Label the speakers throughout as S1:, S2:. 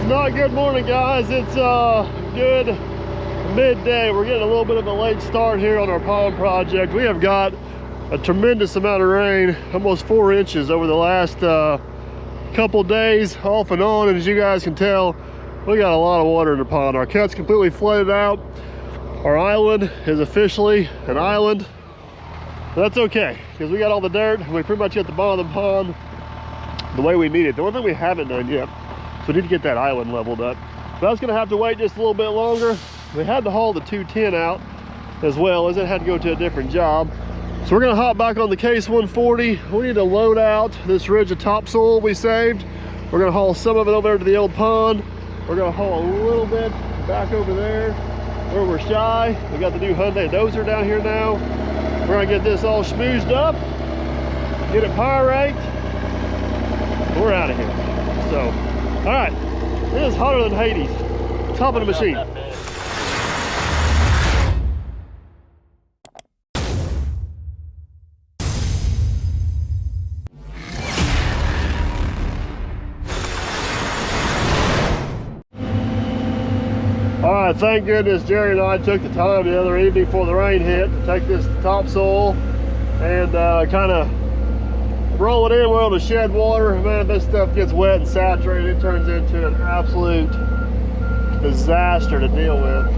S1: not good morning, guys. It's good midday. We're getting a little bit of a late start here on our pond project. We have got a tremendous amount of rain, almost 4 inches over the last couple days, off and on. And as you guys can tell, we got a lot of water in the pond. Our cut's completely flooded out. Our island is officially an island. But that's okay, because we got all the dirt and we pretty much got the bottom of the pond the way we need it. The one thing we haven't done yet, so we need to get that island leveled up. But I was gonna have to wait just a little bit longer. We had to haul the 210 out as well, as it had to go to a different job. So we're gonna hop back on the case 140. We need to load out this ridge of topsoil we saved. We're gonna haul some of it over there to the old pond. We're gonna haul a little bit back over there where we're shy. We got the new Hyundai Dozer down here now. We're gonna get this all schmoozed up, get it power raked. We're out of here. So, all right, it is hotter than Hades. Top of the machine. All right, thank goodness Jerry and I took the time the other evening before the rain hit to take this topsoil and kind of roll it in. We're able to shed water. Man, this stuff gets wet and saturated, it turns into an absolute disaster to deal with.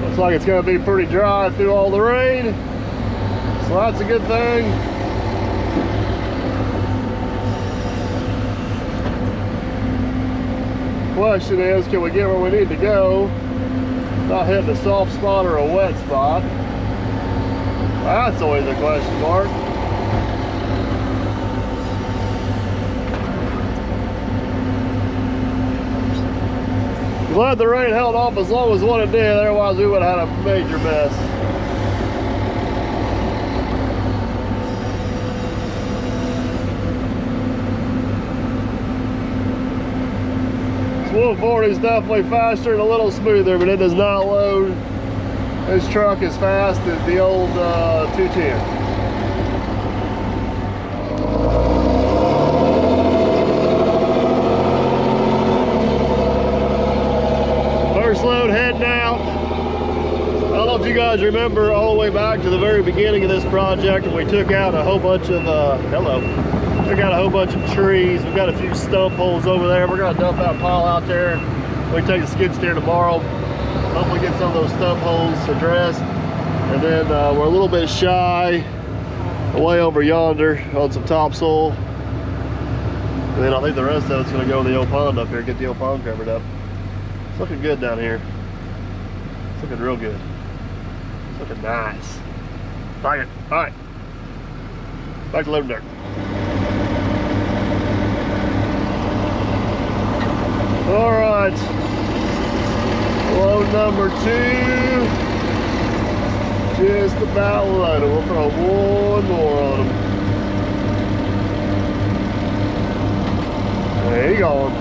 S1: Looks like it's going to be pretty dry through all the rain. So that's a good thing. Question is, can we get where we need to go without hitting a soft spot or a wet spot? That's always a question mark. Glad the rain held off as long as what it did, otherwise we would have had a major mess. This 140 is definitely faster and a little smoother, but it does not load this truck as fast as the old 210. First load heading out. I don't know if you guys remember all the way back to the very beginning of this project, and we took out a whole bunch of took out a whole bunch of trees. We've got a few stump holes over there. We're gonna dump that pile out there. We can take the skid steer tomorrow, hopefully get some of those stump holes addressed. And then we're a little bit shy way over yonder on some topsoil. And then I think the rest of it's gonna go in the old pond up here, get the old pond covered up. It's looking good down here. It's looking real good. It's looking nice. Like it. All right. Back to loading dirt. All right. Load number 2. Just about loaded. We'll throw one more on them. There you go.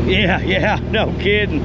S2: Yeah, no kidding.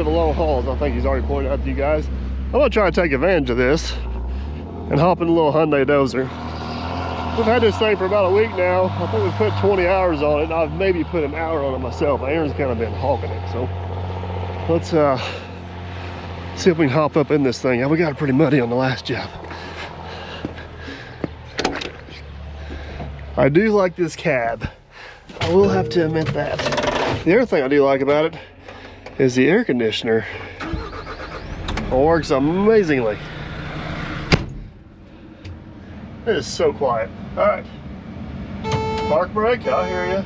S1: live a long haul, as I think he's already pointed out to you guys. I'm gonna try to take advantage of this and hop in a little Hyundai Dozer. We've had this thing for about a week now. I think we've put 20 hours on it, and I've maybe put an hour on it myself. Aaron's kind of been hawking it, so let's see if we can hop up in this thing. Yeah, we got it pretty muddy on the last job. I do like this cab. I will have to admit that. The other thing I do like about it is the air conditioner. It works amazingly. It is so quiet. All right. Park brake, I hear you.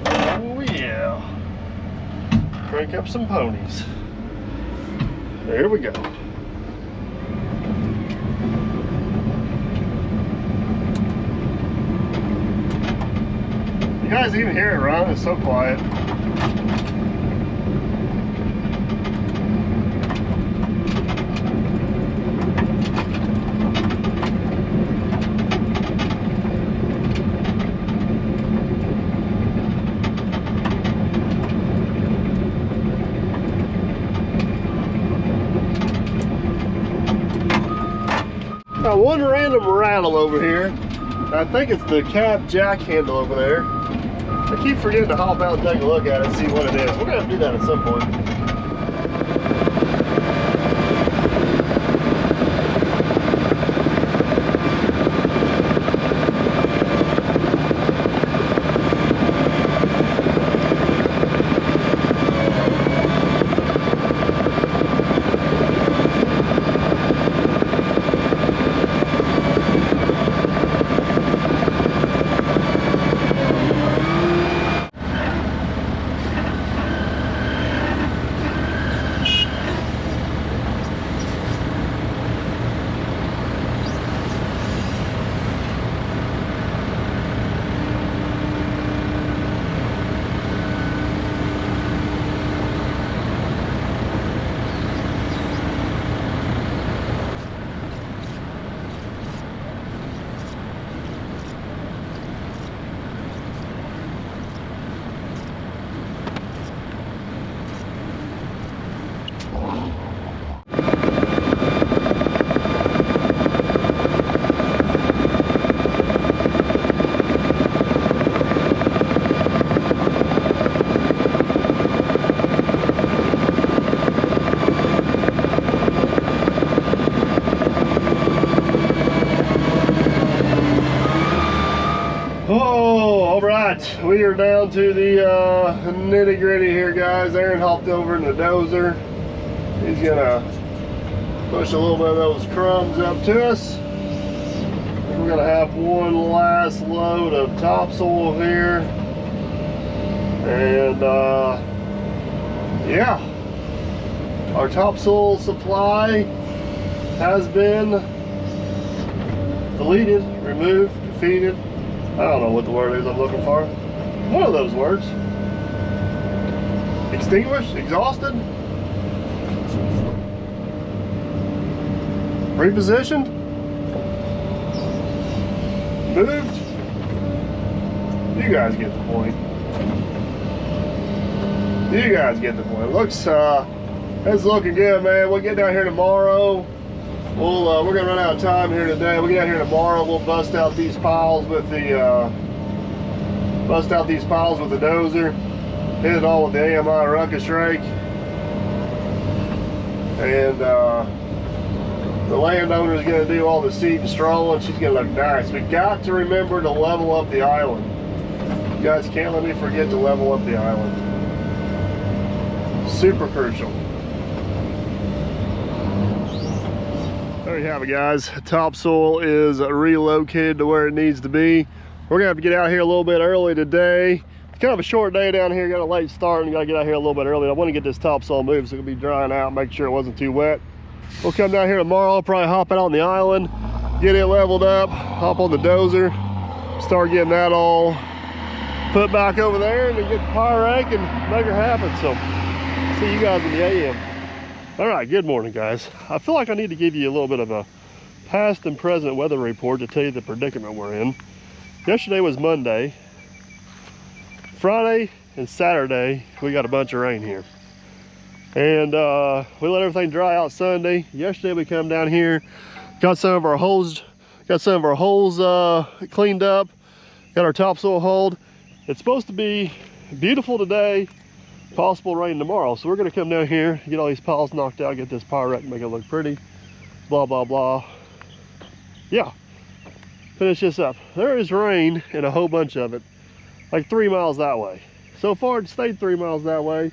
S1: Oh yeah. Crank up some ponies. There we go. You guys even hear it run? It's so quiet. Now, one random rattle over here. I think it's the cab jack handle over there. I keep forgetting to hop out and take a look at it and see what it is. We're gonna have to do that at some point. Oh, all right. We are down to the nitty gritty here, guys. Aaron hopped over in the Dozer. He's gonna push a little bit of those crumbs up to us. We're gonna have one last load of topsoil here. And yeah, our topsoil supply has been deleted, removed, defeated. I don't know what the word is I'm looking for. One of those words. Extinguished, exhausted, repositioned, moved. You guys get the point. You guys get the point. Looks, it's looking good, man. We'll get down here tomorrow. We're gonna run out of time here today. We'll get out here tomorrow. We'll bust out these piles with the Dozer. Hit it all with the AMI Ruckus rake. And the landowner is gonna do all the seed and straw, and she's gonna look nice. We got to remember to level up the island. You guys can't let me forget to level up the island. Super crucial. There you have it, guys. Topsoil is relocated to where it needs to be. We're gonna have to get out here a little bit early today. It's kind of a short day down here. Got a late start and gotta get out here a little bit early. I want to get this topsoil moved so it'll be drying out, make sure it wasn't too wet. We'll come down here tomorrow. I'll probably hop out on the island, get it leveled up, hop on the Dozer, start getting that all put back over there, and then get the power rake and make her happen. So see you guys in the AM. All right, good morning, guys. I feel like I need to give you a little bit of a past and present weather report to tell you the predicament we're in. Yesterday was Monday. Friday and Saturday, we got a bunch of rain here. And we let everything dry out Sunday. Yesterday we come down here, got some of our holes cleaned up, got our topsoil hauled. It's supposed to be beautiful today, possible rain tomorrow. So we're gonna come down here, get all these piles knocked out, get this pile wreck, make it look pretty, blah, blah, blah. Yeah, finish this up. There is rain and a whole bunch of it, like 3 miles that way. So far it stayed 3 miles that way.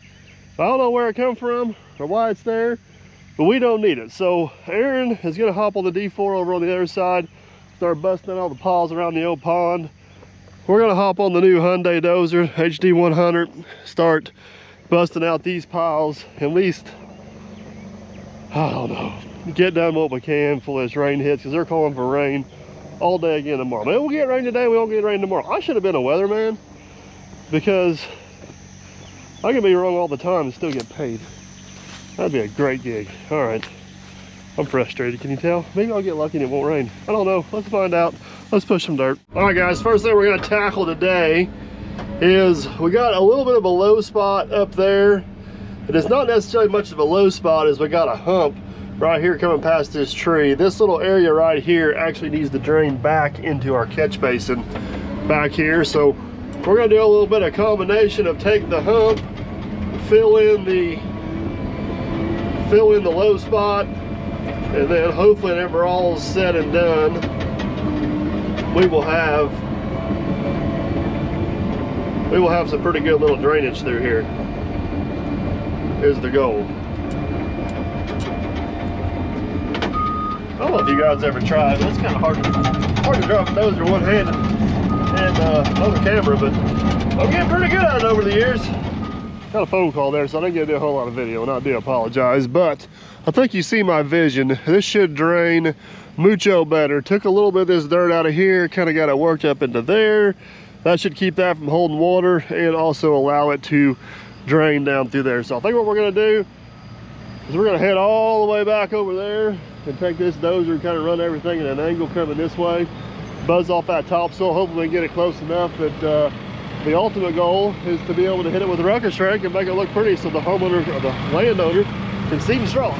S1: I don't know where it come from or why it's there, but we don't need it. So Aaron is gonna hop on the D4 over on the other side, start busting out all the piles around the old pond. We're gonna hop on the new Hyundai Dozer HD 100, start busting out these piles, at least, I don't know, get done what we can before this rain hits, because they're calling for rain all day again tomorrow. Maybe we'll get rain today, we won't get rain tomorrow. I should have been a weatherman, because I can be wrong all the time and still get paid. That'd be a great gig. All right, I'm frustrated, can you tell? Maybe I'll get lucky and it won't rain. I don't know, let's find out. Let's push some dirt. All right guys, first thing we're gonna tackle today is we got a little bit of a low spot up there. It is not necessarily much of a low spot, as we got a hump right here coming past this tree. This little area right here actually needs to drain back into our catch basin back here. So we're gonna do a little bit of combination of take the hump, fill in the low spot, and then hopefully whenever all is said and done, we will have some pretty good little drainage through here, is the goal. I don't know if you guys ever tried, but it's kind of hard to drop a dozer one-handed and on the camera, but I'm getting pretty good at it over the years. Got a phone call there, so I didn't get to do a whole lot of video, and I do apologize, but I think you see my vision. This should drain mucho better. Took a little bit of this dirt out of here, kind of got it worked up into there. That should keep that from holding water and also allow it to drain down through there. So I think what we're gonna do is we're gonna head all the way back over there and take this dozer and kind of run everything at an angle coming this way, buzz off that topsoil. Hopefully we can get it close enough that the ultimate goal is to be able to hit it with a Ruckus rake and make it look pretty, so the homeowner or the landowner can see the straw.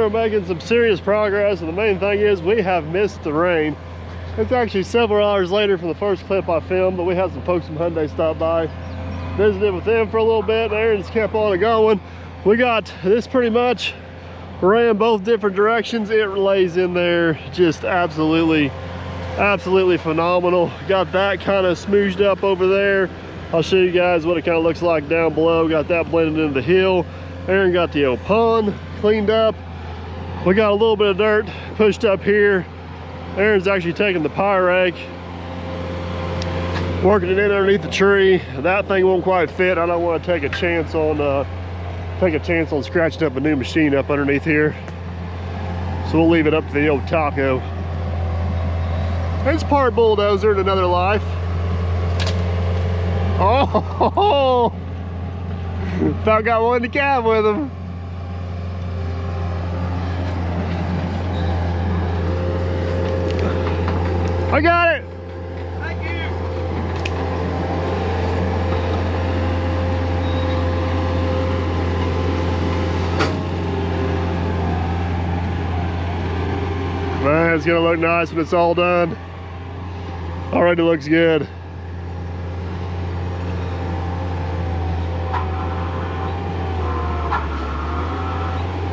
S1: we're making some serious progress, and the main thing is we have missed the rain. It's actually several hours later from the first clip I filmed, but we had some folks from Hyundai stop by, visited with them for a little bit, and Aaron's kept on it going. We got this pretty much ran both different directions. It lays in there just absolutely phenomenal. Got that kind of smooshed up over there. I'll show you guys what it kind of looks like down below. Got that blended into the hill. Aaron got the old pond cleaned up. We got a little bit of dirt pushed up here. Aaron's actually taking the pie rake, working it in underneath the tree. That thing won't quite fit. I don't want to take a chance on scratching up a new machine up underneath here. So we'll leave it up to the old taco. It's part bulldozer in another life. Oh, about got one in the cab with him. I got it.
S2: Thank you.
S1: Man, it's gonna look nice when it's all done. Already looks good.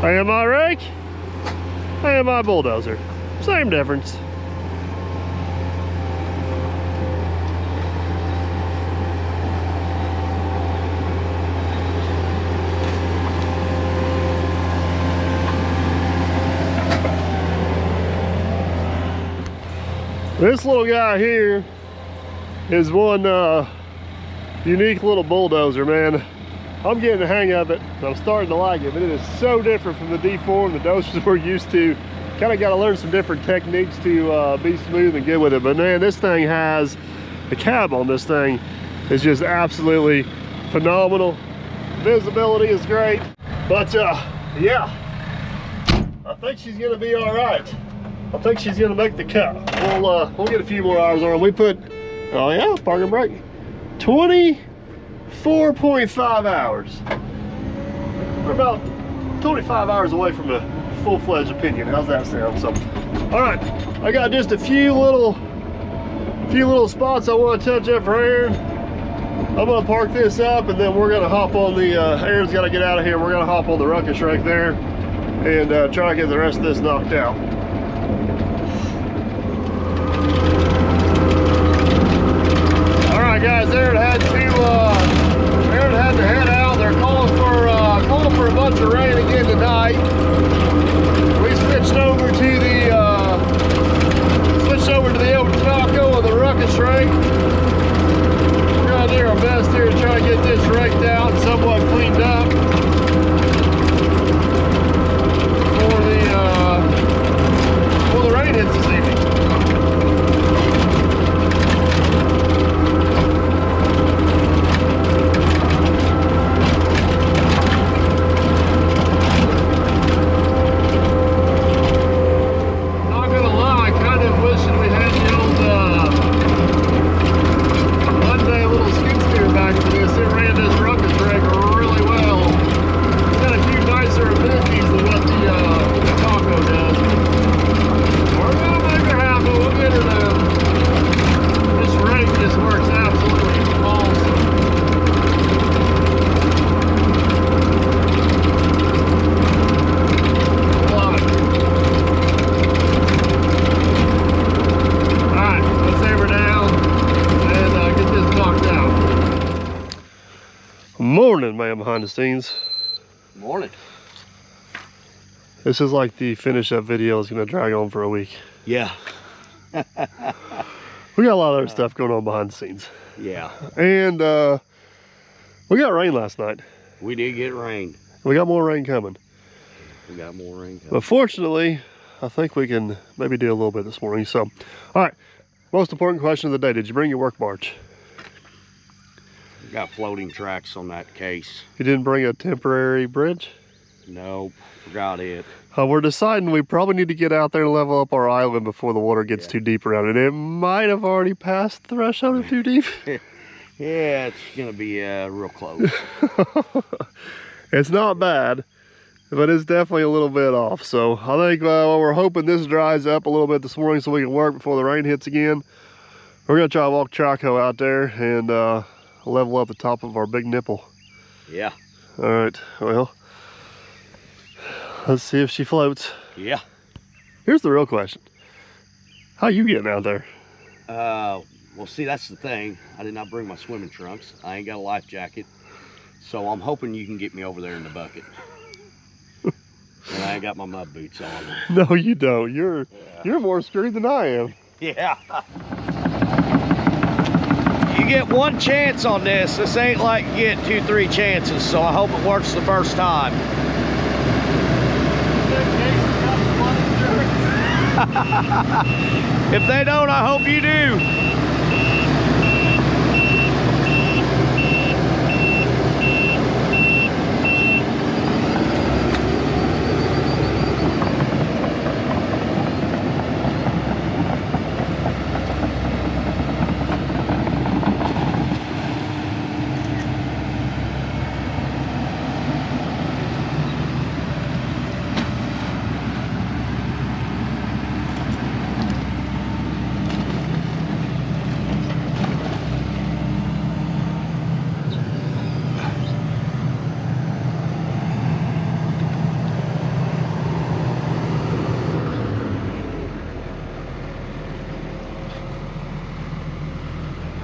S1: I am my rake, I am my bulldozer. Same difference. This little guy here is one unique little bulldozer, man. I'm getting the hang of it, and I'm starting to like it, but it is so different from the D4 and the Dozers we're used to. Kind of got to learn some different techniques to be smooth and good with it. But man, this thing has, the cab on this thing is just absolutely phenomenal. Visibility is great, but yeah, I think she's gonna be all right. I think she's gonna make the cut. We'll get a few more hours on her. We put, oh yeah, park and brake, 24.5 hours. We're about 25 hours away from a full-fledged opinion. How's that sound? So, all right, I got just a few little spots I want to touch up for Aaron. I'm gonna park this up, and then we're gonna hop on the, Aaron's gotta get out of here. We're gonna hop on the Ruckus rake there and try to get the rest of this knocked out. All right, guys, Aaron had to head out. They're calling for a bunch of rain again tonight. We switched over to the old taco of the Ruckus rake. We're gonna do our best here to try to get this raked out and somewhat cleaned up before the rain hits this evening. Morning, man, behind the scenes.
S2: Morning.
S1: This is like the finish up video is gonna drag on for a week.
S2: Yeah.
S1: We got a lot of other stuff going on behind the scenes.
S2: Yeah.
S1: And we got rain last night.
S2: We did get rain.
S1: We got more rain coming.
S2: We got more rain coming.
S1: But fortunately, I think we can maybe do a little bit this morning. So, all right, most important question of the day, did you bring your work barge?
S2: We got floating tracks on that case.
S1: You didn't bring a temporary bridge?
S2: Nope, forgot it.
S1: We're deciding we probably need to get out there and level up our island before the water gets too deep around it. It might have already passed the threshold of too deep.
S2: Yeah, it's gonna be real close.
S1: It's not bad, but it's definitely a little bit off. So I think we're hoping this dries up a little bit this morning so we can work before the rain hits again. We're gonna try to walk track hoe out there and level up the top of our big nipple.
S2: Yeah.
S1: All right, well, let's see if she floats.
S2: Yeah.
S1: Here's the real question. How you getting out there?
S2: Well, see, that's the thing. I did not bring my swimming trunks. I ain't got a life jacket. So I'm hoping you can get me over there in the bucket. And I ain't got my mud boots on.
S1: No, you don't. You're more screwed than I am.
S2: Yeah. You get one chance on this. This ain't like you get 2-3 chances, so I hope it works the first time. If they don't, I hope you do.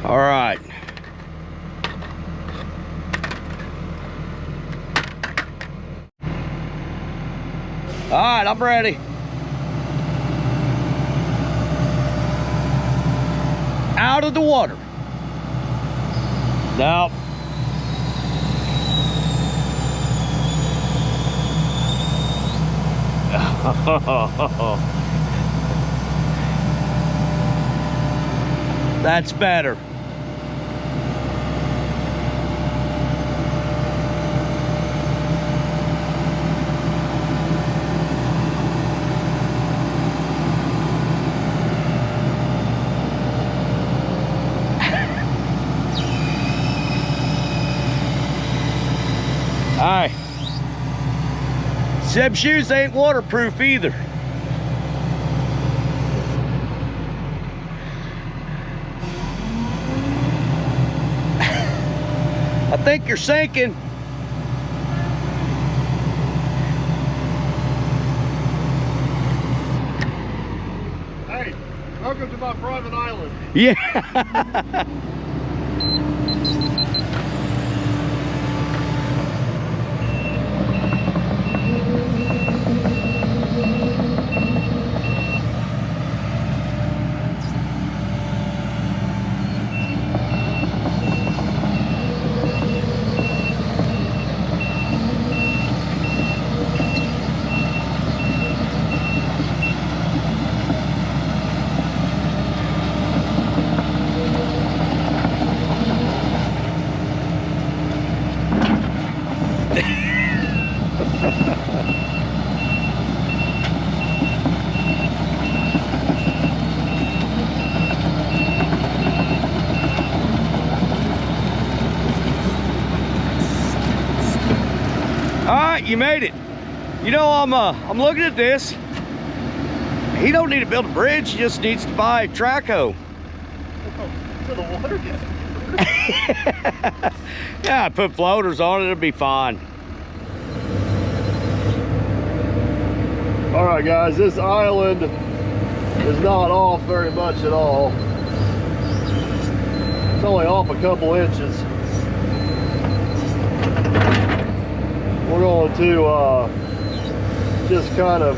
S2: All right. All right, I'm ready. Out of the water. Nope. That's better. All right. Seb's shoes ain't waterproof either. I think you're sinking.
S1: Hey, welcome to my private island.
S2: Yeah. All right, you made it. You know, I'm looking at this. He don't need to build a bridge, he just needs to buy a track hoe.
S1: To the water gets
S2: Yeah, I put floaters on it, it'll be fine.
S1: All right, guys, this island is not off very much at all. It's only off a couple inches. We're going to just kind of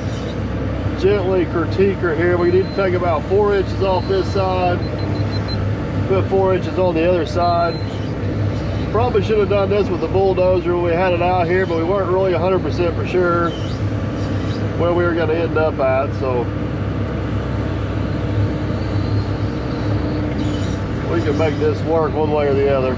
S1: gently critique her here. We need to take about 4 inches off this side, put 4 inches on the other side. Probably should have done this with the bulldozer when we had it out here, but we weren't really 100% for sure where we were going to end up at, so we can make this work one way or the other.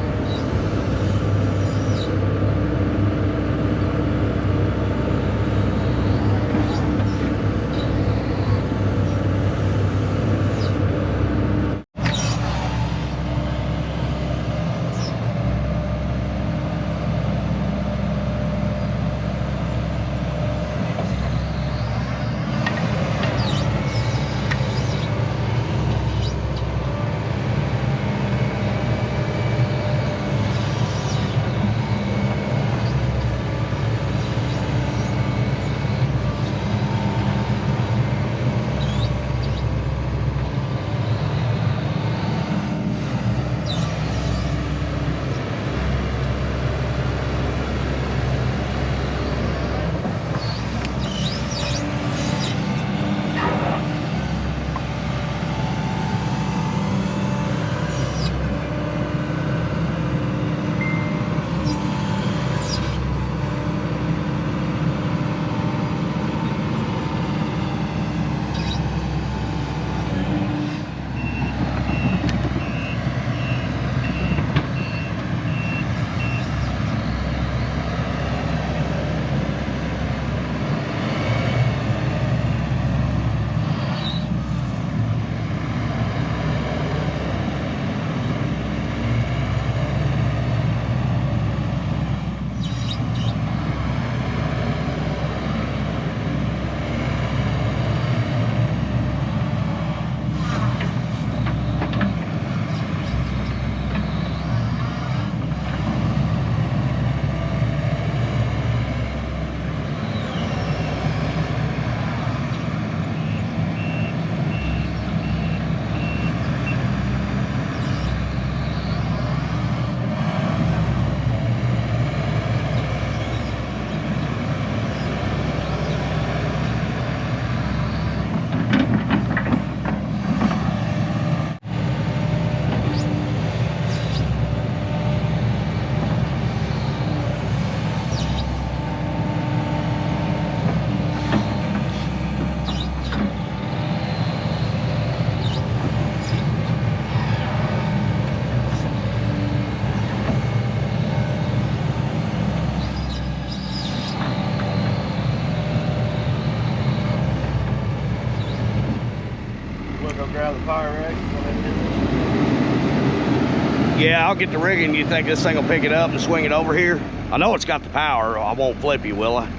S2: Yeah, I'll get the rigging. You think this thing will pick it up and swing it over here? I know it's got the power. I won't flip you, will I?
S1: We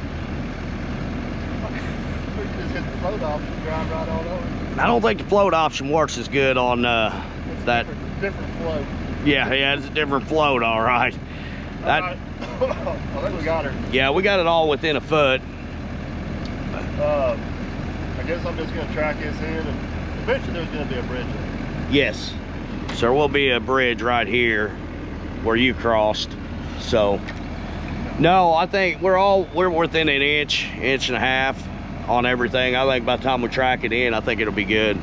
S1: can just hit the float option, drive right on over.
S2: I don't think the float option works as good on that.
S1: Different float.
S2: Yeah, it's a different float, all right. That,
S1: all right. I think we got her.
S2: Yeah, we got it all within a foot.
S1: I guess I'm just going to track this in, and eventually there's going to be a bridge in it.
S2: Yes, so there will be a bridge right here where you crossed. So, no, I think we're within an inch and a half on everything. I think by the time we track it in, I think it'll be good.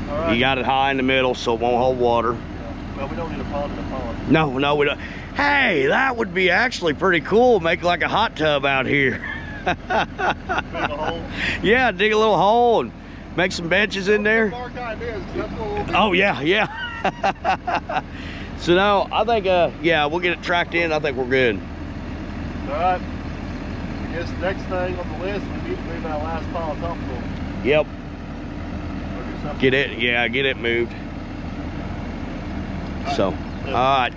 S1: All right.
S2: You got it high in the middle, so it won't hold water.
S1: Yeah. Well, we don't need a pond in a pond.
S2: No, we don't. Hey, that would be actually pretty cool. Make like a hot tub out here.
S1: Dig a hole.
S2: Yeah, dig a little hole and make some benches in there.
S1: Dark ideas, that's what we'll do.
S2: Oh yeah. So now I think yeah, we'll get it tracked in. I think we're good.
S1: All right. I guess next thing on the list, we need to move that last pile of topsoil.
S2: Yep.
S1: Get
S2: Get it moved. So, all right.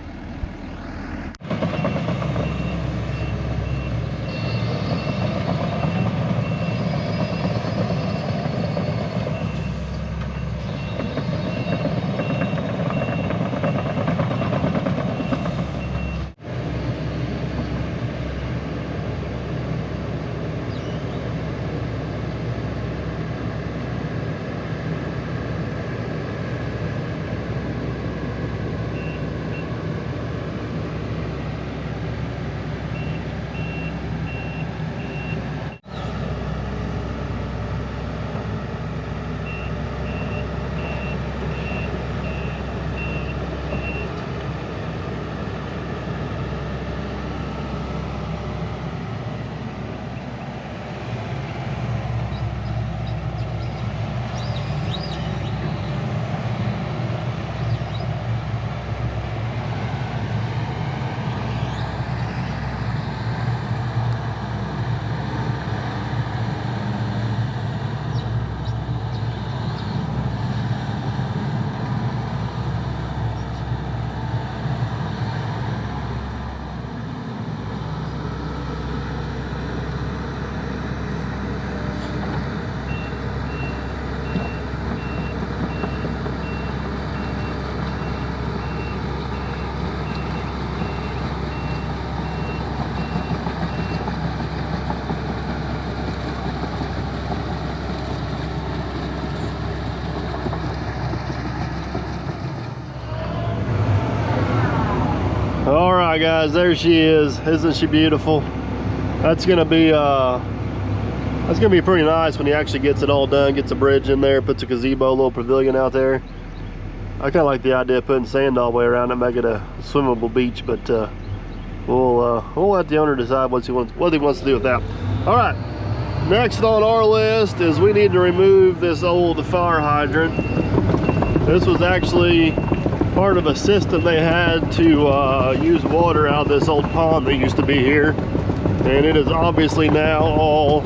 S1: All right, guys, there she is. Isn't she beautiful? That's gonna be pretty nice when he actually gets it all done, gets a bridge in there, puts a gazebo, a little pavilion out there. I kind of like the idea of putting sand all the way around it, make it a swimmable beach, but we'll let the owner decide what he wants to do with that. All right, next on our list is we need to remove this old fire hydrant. This was actually part of a system they had to use water out of this old pond that used to be here, and it is obviously now all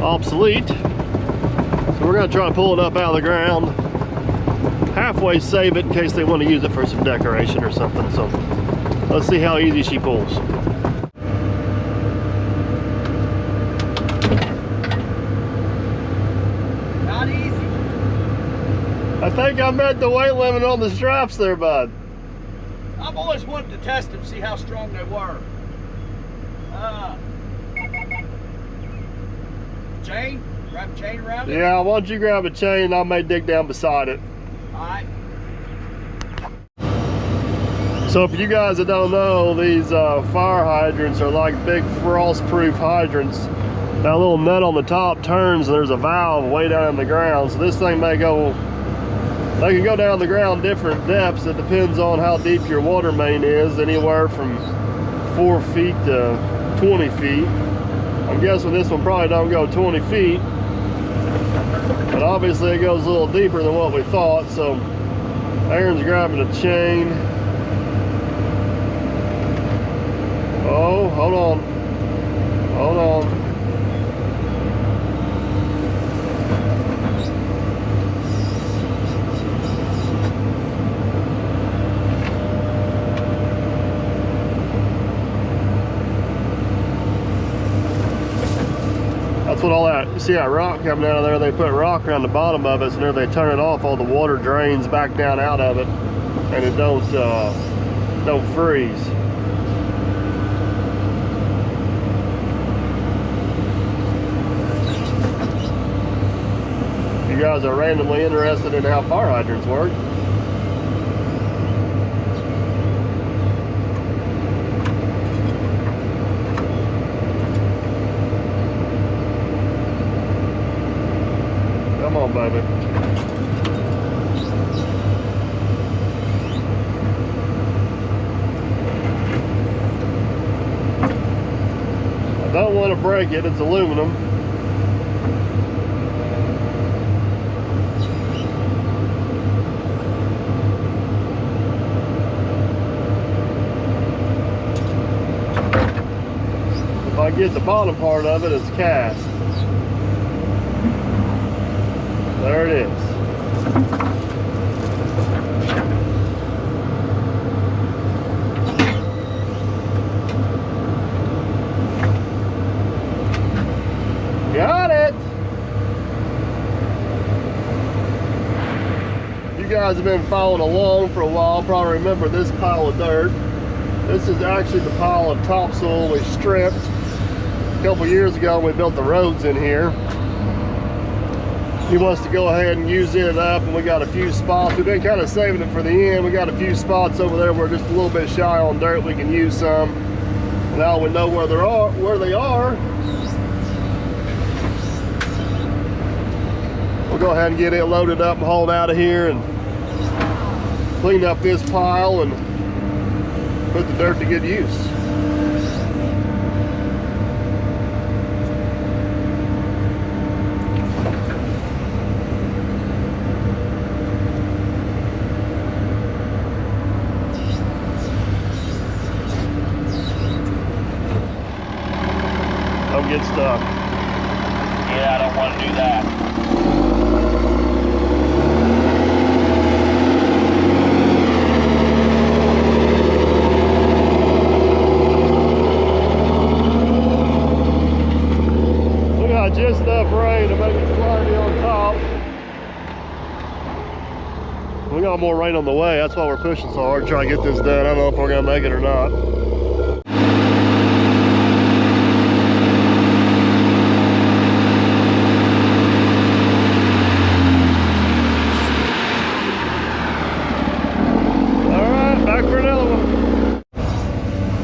S1: obsolete. So we're going to try to pull it up out of the ground, halfway save it in case they want to use it for some decoration or something. So let's see how easy she pulls.
S2: Not easy.
S1: I think I met the weight limit on the straps there, bud.
S2: I've always wanted to test them, see how strong they were. Chain? Grab a chain around it?
S1: Yeah, why don't you grab a chain and I may dig down beside it.
S2: Alright.
S1: So if you guys that don't know, these fire hydrants are like big frost-proof hydrants. That little nut on the top turns and there's a valve way down in the ground. So this thing may go, they can go down the ground different depths. It depends on how deep your water main is, anywhere from 4 feet to 20 feet. I'm guessing this one probably don't go 20 feet, but obviously it goes a little deeper than what we thought. So Aaron's grabbing a chain. Oh, hold on. Hold on. That's what all that, you see that rock coming out of there, they put rock around the bottom of it, so whenever they turn it off, all the water drains back down out of it, and it don't freeze. If you guys are randomly interested in how fire hydrants work, come on, baby. I don't want to break it, it's aluminum. If I get the bottom part of it, it's cast. There it is. Got it. You guys have been following along for a while, probably remember this pile of dirt. This is actually the pile of topsoil we stripped a couple years ago when we built the roads in here. He wants to go ahead and use it up, and we got a few spots. We've been kind of saving it for the end. We got a few spots over there where we're just a little bit shy on dirt. We can use some. Now we know where they are. We'll go ahead and get it loaded up and hauled out of here and clean up this pile and put the dirt to good use. Don't get stuck.
S2: Yeah, I don't want to do that.
S1: We got just enough rain to make it slimy on top. We got more rain on the way, that's why we're pushing so hard to try to get this done. I don't know if we're gonna make it or not.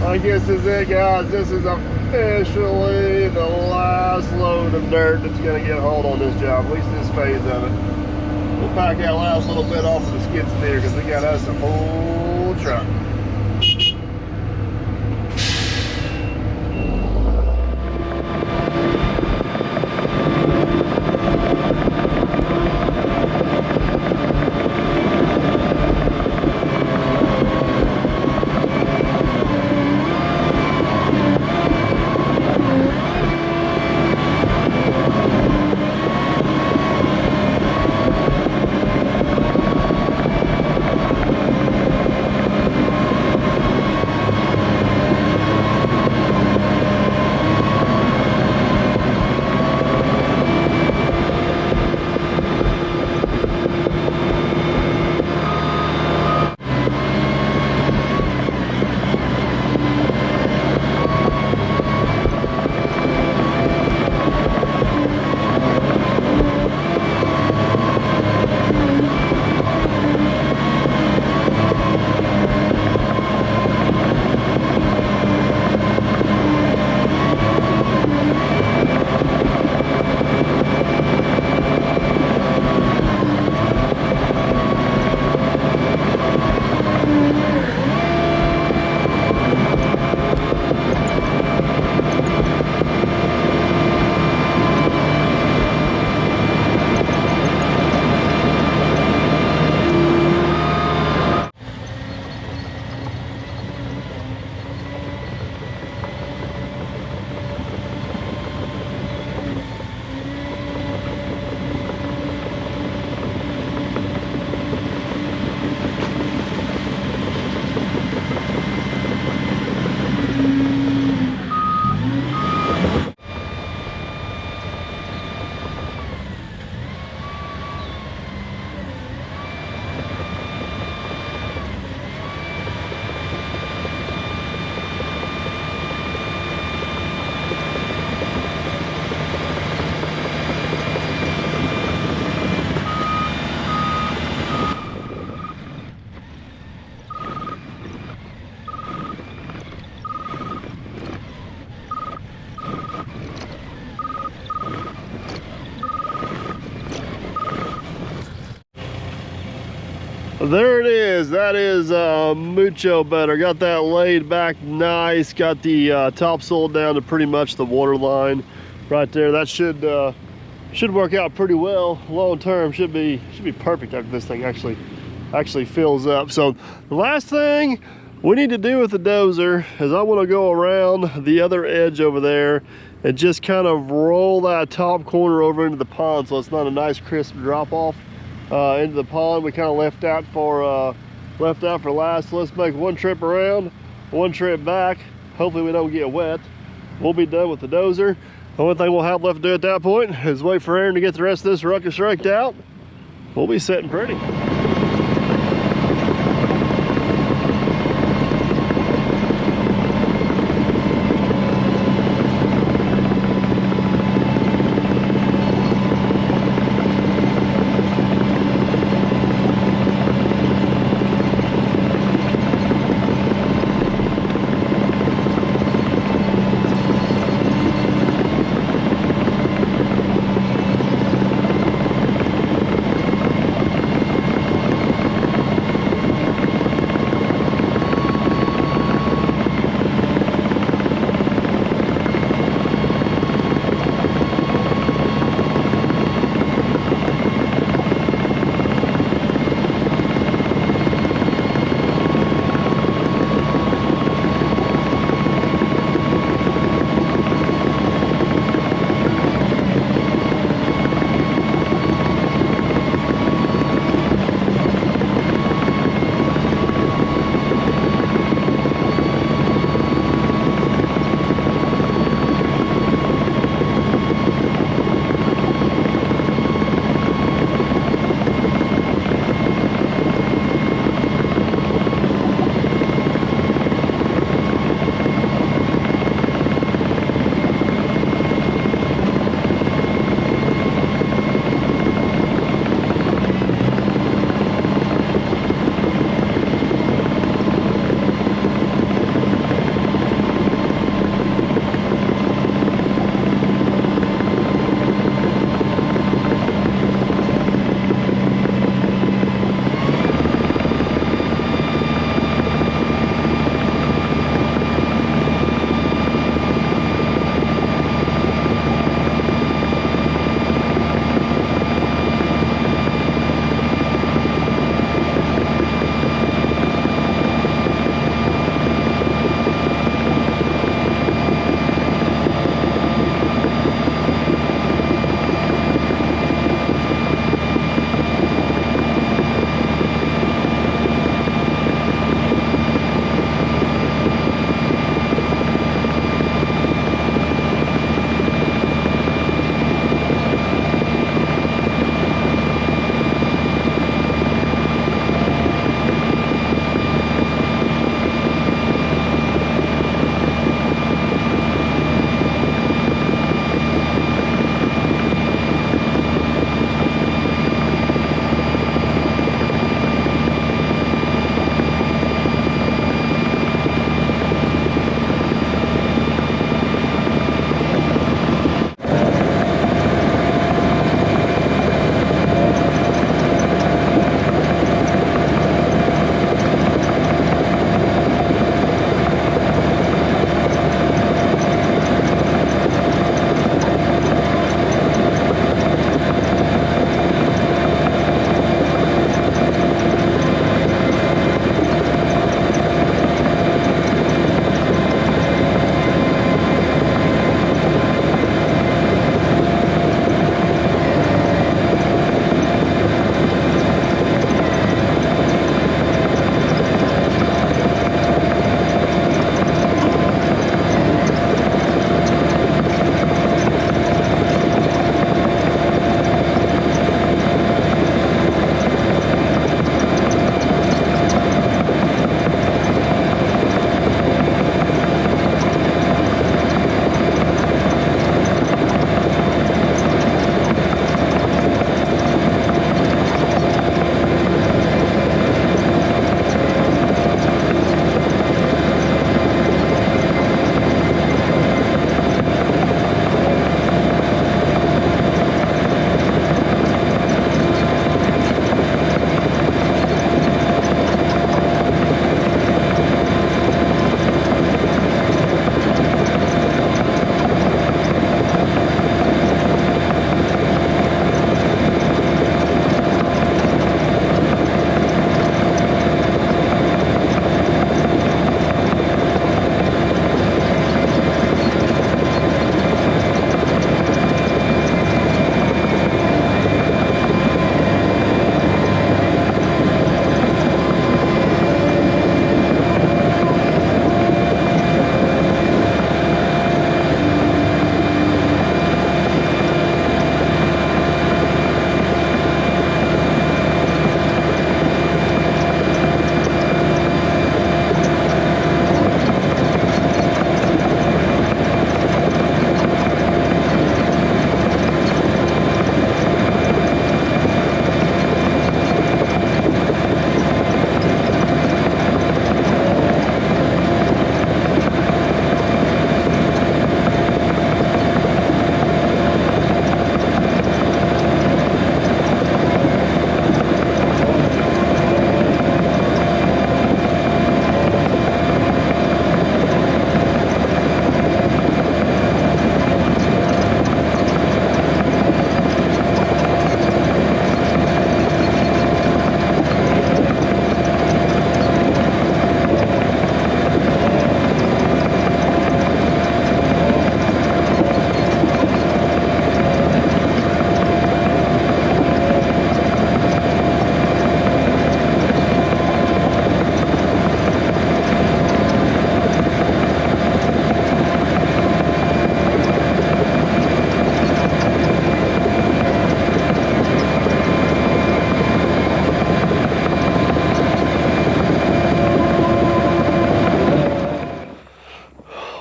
S1: I guess this is it, guys. This is officially the last load of dirt that's going to get hauled on this job, at least this phase of it. We'll pack that last little bit off of the skid steer because we got us a full truck. There it is. That is mucho better. Got that laid back nice. Got the topsoil down to pretty much the water line right there. That should work out pretty well long term. Should be perfect after this thing actually fills up. So the last thing we need to do with the dozer is I want to go around the other edge over there and just kind of roll that top corner over into the pond so it's not a nice crisp drop off into the pond. We kind of left out for last. So let's make one trip around, one trip back. Hopefully we don't get wet. We'll be done with the dozer. The only thing we'll have left to do at that point is wait for Aaron to get the rest of this ruckus raked out. We'll be sitting pretty.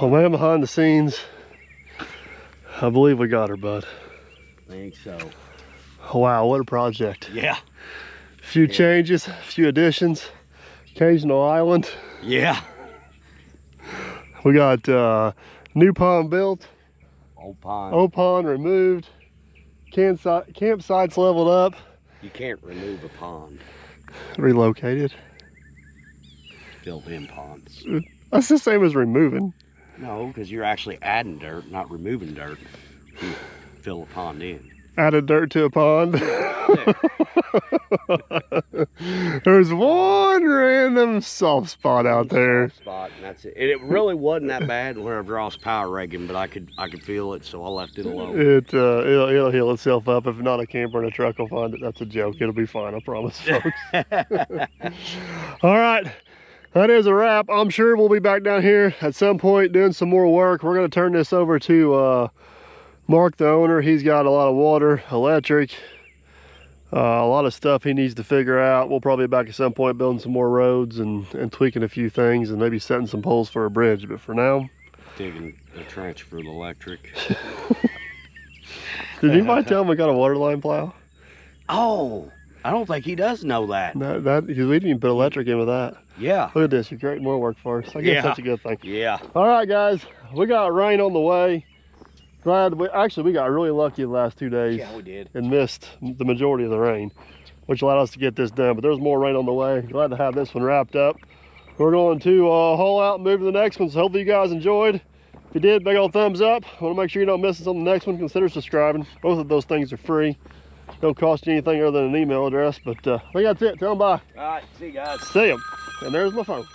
S1: Well, man, behind the scenes, I believe we got her, bud.
S2: I think so.
S1: Wow, what a project.
S2: Yeah.
S1: A few changes, a few additions, occasional island.
S2: Yeah.
S1: We got new pond built,
S2: Old pond.
S1: old pond removed, campsites leveled up,
S2: You can't remove a pond.
S1: relocated.
S2: Filled in ponds.
S1: That's the same as removing.
S2: No, because you're actually adding dirt, not removing dirt. You fill a pond in.
S1: Added dirt to a pond. There's one random soft spot out there.
S2: Soft spot, and that's it. And it really wasn't that bad whenever I was power raking, but I could feel it, so I left it alone.
S1: It'll heal itself up. If not, a camper and a truck will find it. That's a joke. It'll be fine, I promise, folks. All right. That is a wrap. I'm sure we'll be back down here at some point doing some more work. We're going to turn this over to Mark, the owner. He's got a lot of water, electric, a lot of stuff he needs to figure out. We'll probably be back at some point building some more roads and tweaking a few things and maybe setting some poles for a bridge. But for now,
S2: Digging a trench for the electric.
S1: Did anybody tell him we got a water line plow?
S2: Oh, I don't think he does know that.
S1: No, because we didn't even put electric in with that.
S2: Yeah.
S1: Look at this, you're creating more work for us. I guess that's a good thing.
S2: Yeah.
S1: All right, guys, we got rain on the way. Actually, we got really lucky the last 2 days.
S2: Yeah, we did.
S1: And missed the majority of the rain, which allowed us to get this done. But there's more rain on the way. Glad to have this one wrapped up. We're going to haul out and move to the next one. So hopefully you guys enjoyed. If you did, big old thumbs up. Want to make sure you don't miss us on the next one. Consider subscribing. Both of those things are free. Don't cost you anything other than an email address. But I think that's it. Tell them bye.
S2: All right, see you guys.
S1: See them. And there's my phone.